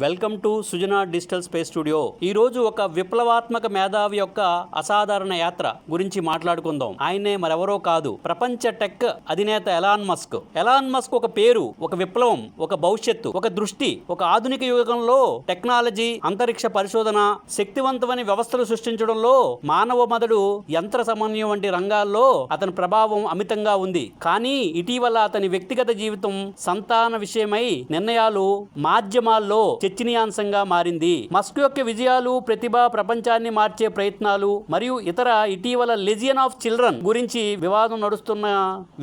Welcome to Sujana digital space studio. ఈ రోజు ఒక విప్లవాత్మక మేధావి యొక్క అసాధారణ యాత్ర గురించి మాట్లాడుకుందాం. ఆయనే మరెవరో కాదు, ప్రపంచ టెక్ అధినేత ఎలాన్ మస్క్. ఎలాన్ మస్క్ ఒక పేరు, ఒక విప్లవం, ఒక భవిష్యత్తు, ఒక దృష్టి. ఒక ఆధునిక యుగంలో టెక్నాలజీ, అంతరిక్ష పరిశోధన, శక్తివంతమైన వ్యవస్థలు సృష్టించడంలో మానవ మెదడు, యంత్ర సమన్వయం వంటి రంగాల్లో అతని ప్రభావం అమితంగా ఉంది. కానీ ఇటీవల అతని వ్యక్తిగత జీవితం, సంతాన విషయమై నిర్ణయాలు మాధ్యమాల్లో చర్చనీయాంశంగా మారింది. మస్క్ యొక్క విజయాలు, ప్రతిభ, ప్రపంచాన్ని మార్చే ప్రయత్నాలు మరియు ఇతర ఇటీవల లెజియన్ ఆఫ్ చిల్డ్రన్ గురించి వివాదం నడుస్తున్న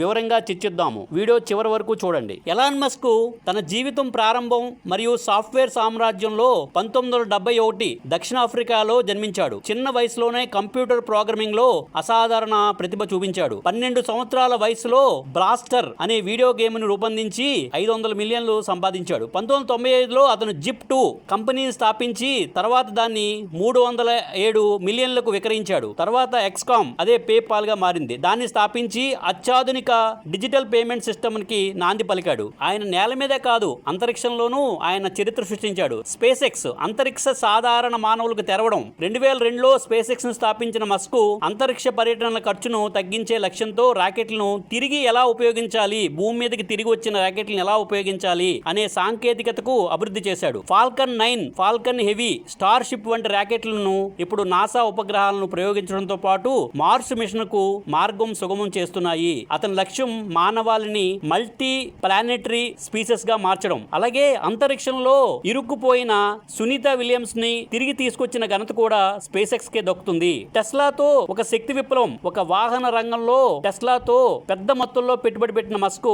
వివరంగా చర్చిద్దాము. వీడియో చివరి వరకు చూడండి. ఎలాన్ మస్క్ తన జీవితం ప్రారంభం మరియు సాఫ్ట్వేర్ సామ్రాజ్యంలో 1971 దక్షిణాఫ్రికాలో జన్మించాడు. చిన్న వయసులోనే కంప్యూటర్ ప్రోగ్రామింగ్ లో అసాధారణ ప్రతిభ చూపించాడు. 12 సంవత్సరాల వయసులో బ్లాస్టర్ అనే వీడియో గేమ్ ను రూపొందించి 500 మిలియన్లు సంపాదించాడు. 1995లో అతను జిప్2 కంపెనీని స్థాపించి తర్వాత దాన్ని 307 మిలియన్లకు విక్రయించాడు. తర్వాత ఎక్స్కామ్, అదే పేపాల్ గా మారింది, దాన్ని స్థాపించి అత్యాధునిక డిజిటల్ పేమెంట్ సిస్టమ్ కి నాంది పలికాడు. ఆయన నేల మీదే కాదు, అంతరిక్షంలోనూ ఆయన చరిత్ర సృష్టించాడు. స్పేస్ ఎక్స్ అంతరిక్ష సాధారణ మానవులకు తెరవడం. 2002లో స్పేస్ ఎక్స్ ను స్థాపించిన మస్క్ అంతరిక్ష పర్యటనల ఖర్చును తగ్గించే లక్ష్యంతో రాకెట్లను తిరిగి ఎలా ఉపయోగించాలి, భూమి మీదకి తిరిగి వచ్చిన రాకెట్లను ఎలా ఉపయోగించాలి అనే సాంకేతికతకు అభివృద్ధి చేశాడు. Falcon 9, Falcon heavy, star ship వంటి రాకెట్లను ఇప్పుడు నాసా ఉపగ్రహాలను ప్రయోగించడంతో పాటు మార్స్ మిషన్ కు మార్గం సుగమం చేస్తున్నాయి. అతని లక్ష్యం మానవాళిని మల్టీ ప్లానెటరీ స్పీసెస్ గా మార్చడం. అలాగే అంతరిక్షంలో ఇరుక్కుపోయిన సునీత విలియమ్స్ ని తిరిగి తీసుకొచ్చిన ఘనత కూడా స్పేస్ ఎక్స్ కే దక్కుతుంది. టెస్లాతో ఒక శక్తి విప్లవం, ఒక వాహన రంగంలో టెస్లాతో పెద్ద మొత్తంలో పెట్టుబడి పెట్టిన మస్క్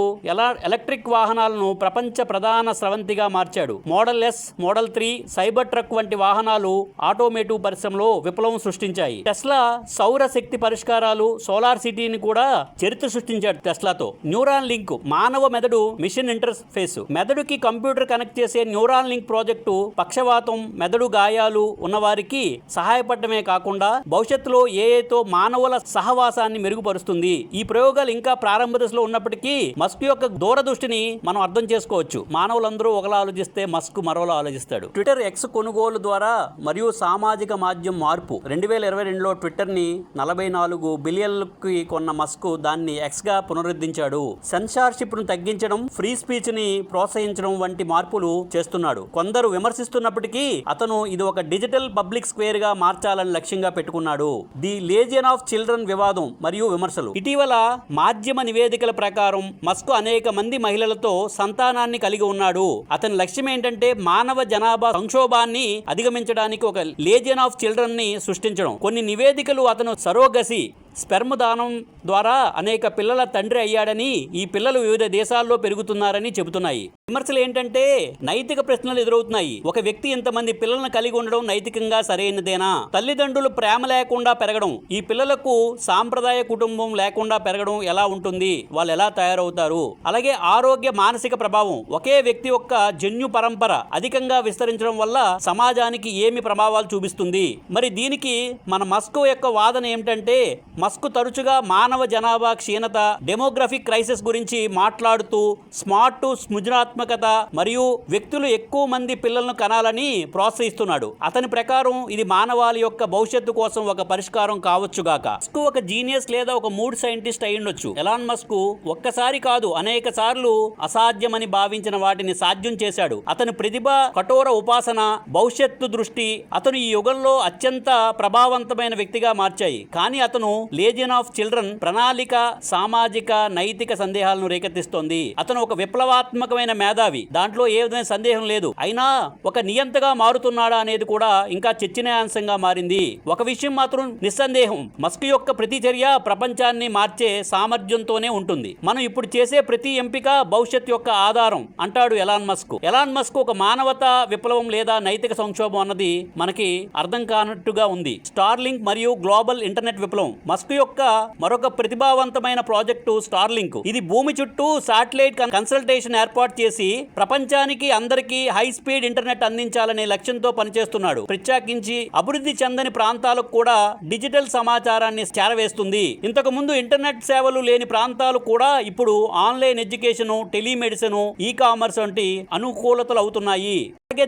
ఎలక్ట్రిక్ వాహనాలను ప్రపంచ ప్రధాన స్రవంతిగా మార్చాడు. Model S, model 3, Cybertruck వంటి వాహనాలు ఆటోమేటివ్ పరిశ్రమలో విప్లవం సృష్టించాయి. టెస్లా సౌర శక్తి పరిష్కారాలు, సోలార్ సిటీని కూడా చరిత్ర సృష్టించాడు. టెస్లాతో న్యూరాన్ లింక్, మానవ మెదడు మిషన్ ఇంటర్ఫేస్, మెదడుకి కంప్యూటర్ కనెక్ట్ చేసే న్యూరాన్ లింక్ ప్రాజెక్టు పక్షవాతం, మెదడు గాయాలు ఉన్నవారికి సహాయపడమే కాకుండా భవిష్యత్తులో ఏఐతో మానవుల సహవాసాన్ని మెరుగుపరుస్తుంది. ఈ ప్రయోగాలు ఇంకా ప్రారంభ దశలో ఉన్నప్పటికీ మస్క్ యొక్క దూరదృష్టిని మనం అర్థం చేసుకోవచ్చు. మానవులందరూ ఒకలా ఆలోచిస్తే మస్క్ మరోలా ఆలోచిస్తాడు. ట్విట్టర్ ఎక్స్ కొనుగోలు ద్వారా మరియు సామాజిక మాధ్యమం మార్పు. 2022లో ట్విట్టర్ ని 44 బిలియన్లకి కొన్న మస్క్ దాన్ని ఎక్స్ గా పునరుద్ధరించాడు. సెన్సార్షిప్ ను తగ్గించడం, ఫ్రీ స్పీచ్ ని ప్రోత్సహించడం వంటి మార్పులు చేస్తున్నాడు. కొందరు విమర్శిస్తున్నప్పటికీ అతను ఇది ఒక డిజిటల్ పబ్లిక్ స్క్వేర్ గా మార్చాలని లక్ష్యంగా పెట్టుకున్నాడు. ది లెజియన్ ఆఫ్ చిల్డ్రన్ వివాదం మరియు విమర్శలు. ఇటీవల మాధ్యమ నివేదికల ప్రకారం మస్క్ అనేక మంది మహిళలతో సంతానాన్ని కలిగి ఉన్నాడు. అతని లక్ష్యం ఏంటంటే మానవ జనాభా సంక్షోభాన్ని అధిగమించడానికి ఒక లెజియన్ ఆఫ్ చిల్డ్రన్ ని సృష్టించడం. కొన్ని నివేదికలు అతను సరోగసి, స్పెర్మ్ దానం ద్వారా అనేక పిల్లల తండ్రి అయ్యాడని, ఈ పిల్లలు వివిధ దేశాల్లో పెరుగుతున్నారని చెబుతున్నాయి. విమర్శలు ఏంటంటే నైతిక ప్రశ్నలు ఎదురవుతున్నాయి. ఒక వ్యక్తి ఇంతమంది పిల్లలను కలిగి ఉండడం నైతికంగా సరైనదేనా? తల్లిదండ్రులు ప్రేమ లేకుండా పెరగడం, ఈ పిల్లలకు సాంప్రదాయ కుటుంబం లేకుండా పెరగడం ఎలా ఉంటుంది? వాళ్ళు ఎలా తయారవుతారు? అలాగే ఆరోగ్య, మానసిక ప్రభావం. ఒకే వ్యక్తి యొక్క జన్యు పరంపర అధికంగా విస్తరించడం వల్ల సమాజానికి ఏమి ప్రభావాలు చూపిస్తుంది? మరి దీనికి మన మస్క్ యొక్క వాదన ఏమిటంటే, మస్క్ తరచుగా మానవ జనాభా క్షీణత, డెమోగ్రఫిక్ క్రైసిస్ గురించి మాట్లాడుతూ స్మార్ట్, సృజనాత్మకత మరియు వ్యక్తులు ఎక్కువ మంది పిల్లలను కనాలని ప్రోత్సహిస్తున్నాడు. అతని ప్రకారం ఇది మానవాళి యొక్క భవిష్యత్తు కోసం ఒక పరిష్కారం కావచ్చుగాక. మస్క్ ఒక జీనియస్ లేదా ఒక మూడ్ సైంటిస్ట్ అయి ఉండొచ్చు. ఎలాన్ మస్క్ ఒక్కసారి కాదు, అనేక సార్లు అసాధ్యమని భావించిన వాటిని సాధ్యం చేశాడు. అతని ప్రతిభ, కఠోర ఉపాసన, భవిష్యత్తు దృష్టి అతను ఈ యుగంలో అత్యంత ప్రభావవంతమైన వ్యక్తిగా మార్చాయి. కానీ అతను లెజియన్ ఆఫ్ చిల్డ్రన్ ప్రణాళిక, సామాజిక, నైతిక సందేహాలను రేకెత్తిస్తోంది. అతను ఒక విప్లవాత్మకమైన మేధావి, దాంట్లో ఏ విధమైన సందేహం లేదు. అయినా ఒక నియంతగా మారుతున్నాడా అనేది కూడా ఇంకా చర్చనీయాంశంగా మారింది. ఒక విషయం మాత్రం నిస్సందేహం, మస్క్ యొక్క ప్రతి చర్య ప్రపంచాన్ని మార్చే సామర్థ్యంతోనే ఉంటుంది. మనం ఇప్పుడు చేసే ప్రతి ఎంపిక భవిష్యత్ యొక్క ఆధారం అంటాడు ఎలాన్ మస్క్. ఎలాన్ మస్క్ ఒక మానవతా విప్లవం లేదా నైతిక సంక్షోభం అన్నది మనకి అర్థం కానట్టుగా ఉంది. స్టార్లింక్ మరియు గ్లోబల్ ఇంటర్నెట్ విప్లవం. మస్క్ యొక్క మరొక ప్రతిభావంతమైన ప్రాజెక్టు స్టార్లింక్. ఇది భూమి చుట్టూ శాటిలైట్ కన్సల్టేషన్ ఏర్పాటు చేసి ప్రపంచానికి అందరికీ హై స్పీడ్ ఇంటర్నెట్ అందించాలనే లక్ష్యంతో పనిచేస్తున్నాడు. ప్రత్యేకించి అభివృద్ధి చెందని ప్రాంతాలకు కూడా డిజిటల్ సమాచారాన్ని చేరవేస్తుంది. ఇంతకు ముందు ఇంటర్నెట్ సేవలు లేని ప్రాంతాలు కూడా ఇప్పుడు online education, telemedicine, e commerce వంటి అనుకూలతలు అవుతున్నాయి.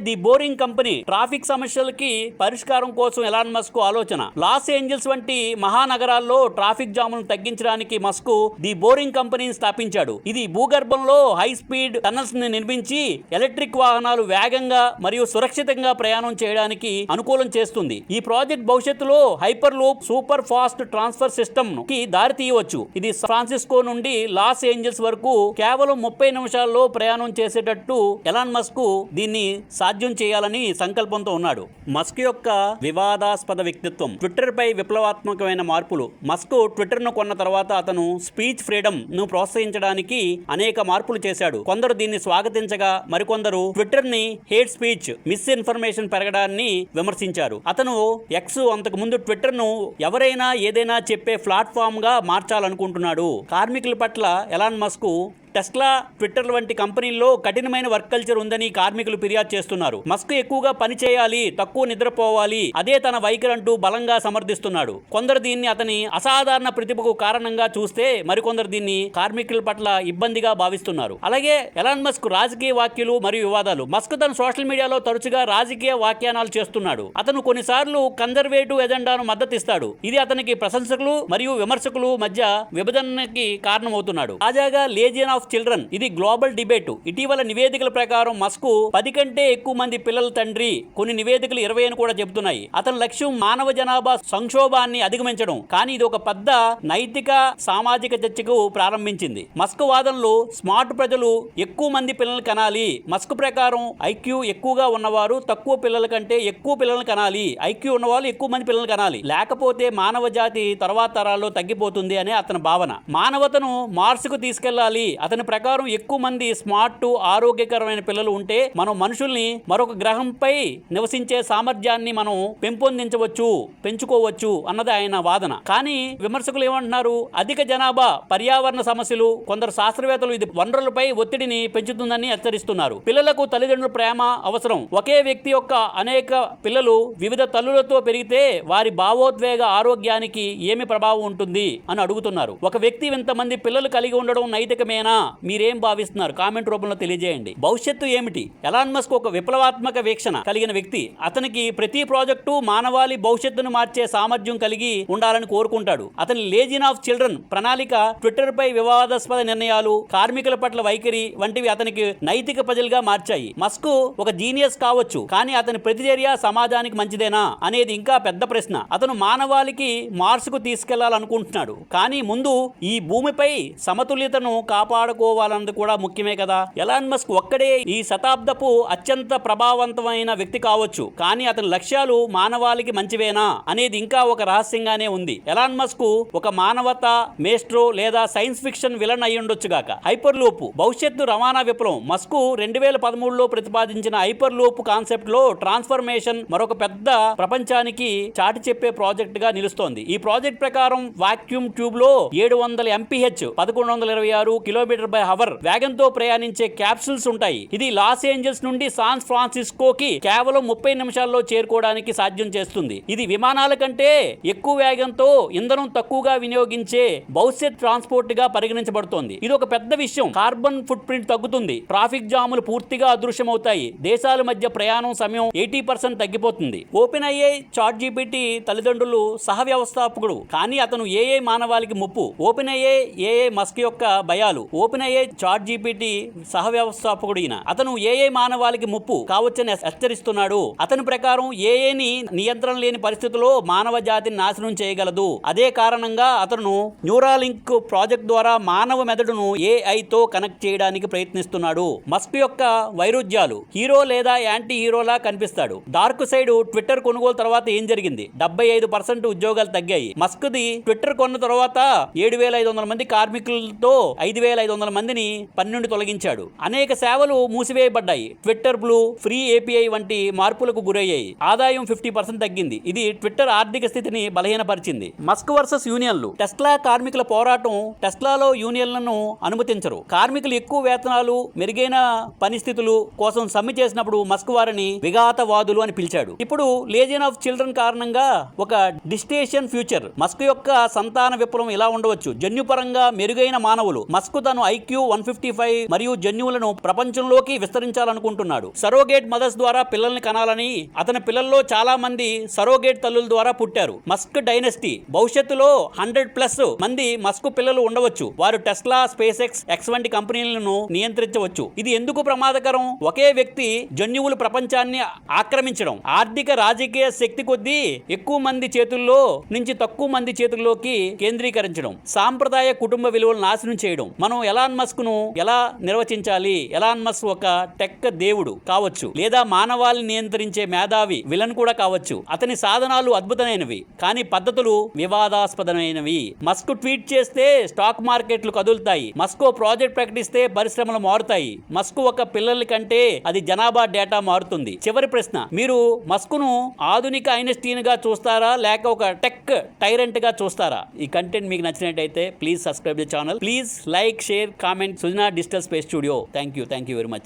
ది బోరింగ్ కంపెనీ ట్రాఫిక్ సమస్యలకి పరిష్కారం కోసం ఎలాన్ మస్క్ ఆలోచన. లాస్ ఏంజల్స్ వంటి మహానగరాల్లో ట్రాఫిక్ జాములను తగ్గించడానికి మస్క్ ది బోరింగ్ కంపెనీని స్థాపించాడు. ఇది భూగర్భంలో హై స్పీడ్ టనల్స్ ని నిర్మించి ఎలక్ట్రిక్ వాహనాలు వేగంగా మరియు సురక్షితంగా ప్రయాణం చేయడానికి అనుకూలం చేస్తుంది. ఈ ప్రాజెక్ట్ భవిష్యత్తులో hyper loop super fast transfer system కి దారి తీయవచ్చు. ఇది ఫ్రాన్సిస్కో నుండి లాస్ ఏంజల్స్ వరకు కేవలం 30 నిమిషాల్లో ప్రయాణం చేసేటట్టు ఎలాన్ మస్క్ దీన్ని సాధ్యం చేయాలని సంకల్పంతో ఉన్నాడు. మస్క్ యొక్క వివాదాస్పద వ్యక్తిత్వం, ట్విట్టర్ పై విప్లవాత్మకమైన మార్పులు. మస్క్ ట్విట్టర్ ను కొన్న తర్వాత అతను స్పీచ్ ఫ్రీడమ్ ను ప్రోత్సహించడానికి అనేక మార్పులు చేశాడు. కొందరు దీన్ని స్వాగతించగా మరికొందరు ట్విట్టర్ ని హేట్ స్పీచ్, మిస్ ఇన్ఫర్మేషన్ పెరగడాన్ని విమర్శించారు. అతను ఎక్స్ అంతకు ముందు ట్విట్టర్ ను ఎవరైనా ఏదైనా చెప్పే ప్లాట్ఫామ్ గా మార్చాలనుకుంటున్నాడు. కార్మికుల పట్ల ఎలాన్ మస్క్ టెస్లా, ట్విట్టర్ వంటి కంపెనీల్లో కఠినమైన వర్క్ కల్చర్ ఉందని కార్మికులు ఫిర్యాదు చేస్తున్నారు. మస్క్ ఎక్కువగా పని చేయాలి, తక్కువ నిద్రపోవాలి, అదే తన వైఖరి అంటూ బలంగా సమర్థిస్తున్నాడు. కొందరు దీన్ని అతని అసాధారణ ప్రతిభకు కారణంగా చూస్తే మరికొందరు దీన్ని కార్మికుల పట్ల ఇబ్బందిగా భావిస్తున్నారు. అలాగే ఎలాన్ మస్క్ రాజకీయ వ్యాఖ్యలు మరియు వివాదాలు. మస్క్ తన సోషల్ మీడియాలో తరచుగా రాజకీయ వ్యాఖ్యానాలు చేస్తున్నాడు. అతను కొన్నిసార్లు కన్జర్వేటివ్ ఎజెండాను మద్దతిస్తాడు. ఇది అతనికి ప్రశంసకులు మరియు విమర్శకులు మధ్య విభజనకి కారణమవుతున్నాడు. తాజాగా లేజియన్ ఆఫ్ చిల్డ్రన్, ఇది గ్లోబల్ డిబేట్. ఇటీవల నివేదికల ప్రకారం మస్క్ 10 కంటే ఎక్కువ మంది పిల్లల తండ్రి. కొన్ని నివేదికలు 20 అని కూడా చెబుతున్నాయి. అతని లక్ష్యం మానవ జనాభా సంక్షోభాన్ని అధిగమించడం. కానీ ఇది ఒక పెద్ద నైతిక సామాజిక చర్చకు ప్రారంభించింది. మస్క్ వాదనలు స్మార్ట్ ప్రజలు ఎక్కువ మంది పిల్లలు కనాలి. మస్క్ ప్రకారం ఐక్యూ ఎక్కువగా ఉన్నవారు తక్కువ పిల్లల కంటే ఎక్కువ పిల్లలు కనాలి. ఐక్యూ ఉన్నవాళ్ళు ఎక్కువ మంది పిల్లలు కనాలి, లేకపోతే మానవ జాతి తర్వాత తరాల్లో తగ్గిపోతుంది అనే అతని భావన. మానవతను మార్స్కు తీసుకెళ్లాలి. అతని ప్రకారం ఎక్కువ మంది స్మార్ట్, ఆరోగ్యకరమైన పిల్లలు ఉంటే మనం మనుషుల్ని మరొక గ్రహంపై నివసించే సామర్థ్యాన్ని మనం పెంచుకోవచ్చు అన్నది ఆయన వాదన. కానీ విమర్శకులు ఏమంటున్నారు? అధిక జనాభా, పర్యావరణ సమస్యలు. కొందరు శాస్త్రవేత్తలు ఇది వనరులపై ఒత్తిడిని పెంచుతుందని హెచ్చరిస్తున్నారు. పిల్లలకు తల్లిదండ్రుల ప్రేమ అవసరం. ఒకే వ్యక్తి యొక్క అనేక పిల్లలు వివిధ తల్లులతో పెరిగితే వారి భావోద్వేగ ఆరోగ్యానికి ఏమి ప్రభావం ఉంటుంది అని అడుగుతున్నారు. ఒక వ్యక్తి ఇంతమంది పిల్లలు కలిగి ఉండడం నైతికమేనా? మీరేం భావిస్తున్నారు? కామెంట్ రూపంలో తెలియజేయండి. భవిష్యత్తు ఏమిటి? ఎలాన్ మస్క్ ఒక విప్లవాత్మక వీక్షణ కలిగిన వ్యక్తి. అతనికి ప్రతి ప్రాజెక్టు మానవాళి భవిష్యత్తును మార్చే సామర్థ్యం కలిగి ఉండాలని కోరుకుంటాడు. అతని లేజియన్ ఆఫ్ చిల్డ్రన్ ప్రణాళిక, ట్విట్టర్ పై వివాదాస్పద నిర్ణయాలు, కార్మికుల పట్ల వైఖరి వంటివి అతనికి నైతిక ప్రజలుగా మార్చాయి. మస్క్ ఒక జీనియస్ కావచ్చు, కానీ అతని ప్రతిచర్య సమాజానికి మంచిదేనా అనేది ఇంకా పెద్ద ప్రశ్న. అతను మానవాళికి మార్స్కు తీసుకెళ్లాలనుకుంటున్నాడు, కానీ ముందు ఈ భూమిపై సమతుల్యతను కాపాడుకోవాలన్నది కూడా ముఖ్యమే కదా. ఎలాన్ మస్క్ ఒక్కడే ఈ శతాబ్దపు అత్యంత ప్రభావవంతమైన వ్యక్తి కావచ్చు, కానీ అతని లక్ష్యాలు మానవాళికి మంచివేనా అనేది ఇంకా ఒక రహస్యంగానే ఉంది. ఎలాన్ మస్క్ ఒక మానవతా మేస్ట్రో లేదా సైన్స్ ఫిక్షన్ విలన్ అయి ఉండొచ్చుగాక. హైపర్ లూప్ భవిష్యత్తు రవాణా విప్లవం. మస్క్ 2013లో ప్రతిపాదించిన హైపర్ లూప్ కాన్సెప్ట్ లో ట్రాన్స్ఫర్మేషన్ మరొక పెద్ద ప్రపంచానికి చాటి చెప్పే ప్రాజెక్ట్ గా నిలుస్తోంది. ఈ ప్రాజెక్ట్ ప్రకారం వాక్యూమ్ ట్యూబ్ లో 700 MPH 1126 km/h వేగంతో ప్రయాణించే క్యాప్సూల్స్ ఉంటాయి. ఇది లాస్ ఏంజల్స్ నుండి సాన్ ఫ్రాన్సిస్కోకి కేవలం 30 నిమిషాల్లో చేరుకోవడానికి సాధ్యం చేస్తుంది. ఇది విమానాల కంటే ఎక్కువ వేగంతో ఇంధనం తక్కువగా వినియోగించే భవిష్యత్ ట్రాన్స్పోర్ట్ గా పరిగణించబడుతోంది. ఇది ఒక పెద్ద విషయం. కార్బన్ ఫుట్ ప్రింట్ తగ్గుతుంది. ట్రాఫిక్ జాములు పూర్తిగా అదృశ్యమవుతాయి. దేశాల మధ్య ప్రయాణం సమయం 80% తగ్గిపోతుంది. ఓపెన్ ఐఏ చాట్ జీపీటీ తల్లిదండ్రులు సహ వ్యవస్థాపకుడు, కానీ అతను ఏఐ మానవాళికి ముప్పు. ఓపెన్ ఐఏ మస్క్ యొక్క భయాలు. ఓపెన్ ఐఏ చాట్ జీపీటీ సహ వ్యవస్థాపకుడు ఈయన. అతను ఏఐ మానవాళికి ముప్పు కావచ్చని హెచ్చరిస్తున్నాడు. అతని ప్రకారం ఏఐని నియంత్రణ లేని పరిస్థితుల్లో మానవ జాతిని నాశనం చేయగలదు. అదే కారణంగా అతను న్యూరాలింక్ ప్రాజెక్ట్ ద్వారా మానవ మెదడును ఏఐతో కనెక్ట్ చేయడానికి ప్రయత్నిస్తున్నాడు. మస్క్ యొక్క వైరుధ్యాలు. హీరో లేదా యాంటీ హీరోలా కనిపిస్తాడు. Dark side. ట్విట్టర్ కొనుగోలు తర్వాత ఏం జరిగింది? 75% ఉద్యోగాలు తగ్గాయి. మస్క్ ది ట్విట్టర్ కొన్న తర్వాత 7500 మంది కార్మికులతో 5500 మందిని పని నుండి తొలగించాడు. అనేక సేవలు మూసివేయబడ్డాయి. ట్విట్టర్ బ్లూ, ఫ్రీ ఏపీఐ వంటి మార్పులకు గురయ్యాయి. ఆదాయం 50% తగ్గింది. ఇది ట్విట్టర్ ఆర్థిక స్థితిని బలహీనపరిచింది. మస్క్ వర్సెస్ యూనియన్లు. టెస్లా కార్మికుల పోరాటం. టెస్లాలో యూనియన్లను అనుమతించరు. కార్మికులు ఎక్కువ వేతనాలు, మెరుగైన పరిస్థితులు కోసం సమ్మె చేసినప్పుడు మస్క్ వారిని విఘాతవాదులు అని పిలిచాడు. ఇప్పుడు లేజియన్ ఆఫ్ చిల్డ్రన్ కారణంగా ఒక డిస్టేషన్ ఫ్యూచర్. మస్క్ యొక్క సంతాన విప్లవం ఇలా ఉండవచ్చు. జన్యుపరంగా మెరుగైన మానవులు. మస్క్ తను IQ 155 మరియు జన్యువులను ప్రపంచంలోకి విస్తరించాలనుకుంటున్నాడు. సరోగేట్ మదర్స్ ద్వారా పిల్లల్ని కనాలని అతని పిల్లల్లో చాలా మంది సరోగేట్ తల్లుల ద్వారా పుట్టారు. మస్క్ డైనస్టీ భవిష్యత్తులో 100+ మంది మస్క్ పిల్లలు ఉండవచ్చు. వారు టెస్లా, స్పేస్ ఎక్స్ వంటి కంపెనీలను నియంత్రించవచ్చు. ఇది ఎందుకు ప్రమాదకరం? ఒకే వ్యక్తి జన్యువులు ప్రపంచాన్ని ఆక్రమించడం, ఆర్థిక రాజకీయ శక్తి కొద్దీ ఎక్కువ మంది చేతుల్లో నుంచి తక్కువ మంది చేతుల్లోకి కేంద్రీకరించడం, సాంప్రదాయ కుటుంబ విలువలు నాశనం చేయడం. మనం ఎలాన్ మస్క్ ను ఎలా నిర్వచించాలి? ఎలాన్ మస్క్ ఒక టెక్ దేవుడు కావచ్చు, లేదా మానవాళిని నియంత్రించే మేధావి విలన్ కూడా కావచ్చు. అతని సాధనాలు అద్భుతమైనవి, కానీ పద్ధతులు వివాదాస్పదమైనవి. మస్క్ ట్వీట్ చేస్తే స్టాక్ మార్కెట్లు కదులుతాయి. మస్క్ ప్రాజెక్ట్ ప్రకటిస్తే పరిశ్రమలు మారుతాయి. మస్క్ ఒక పిల్లల కంటే అది జనాభా డేటా మారుతుంది. చివరి ప్రశ్న, మీరు మస్క్ ను ఆధునిక ఐన్స్టీన్ గా చూస్తారా, లేక ఒక టెక్ టైరెంట్ గా చూస్తారా? ఈ కంటెంట్ మీకు నచ్చినట్టయితే please subscribe the channel. Please like, share, comment. Sujana digital space studio. Thank you very much.